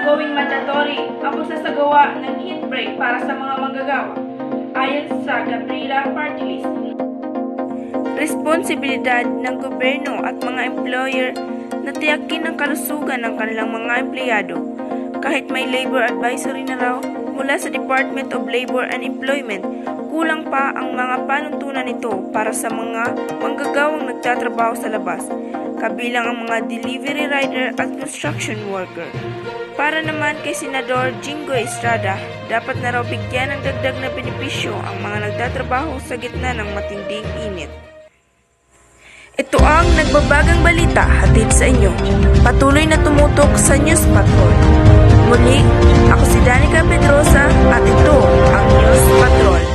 gawing mandatory ang pagsasagawa ng heat break para sa mga manggagawa, ayon sa Gabriela Party List. Responsibilidad ng gobyerno at mga employer na tiyakin ang kalusugan ng kanilang mga empleyado, kahit may labor advisory na raw mula sa Department of Labor and Employment. Kulang pa ang mga panuntunan nito para sa mga manggagawang nagtatrabaho sa labas, kabilang ang mga delivery rider at construction worker. Para naman kay Senador Jingo Estrada, dapat na raw bigyan ng dagdag na benepisyo ang mga nagtatrabaho sa gitna ng matinding init. Ito ang nagbabagang balita hatid sa inyo. Patuloy na tumutok sa News Patrol. Muli, ako si Danica Pedrosa at ito ang News Patrol.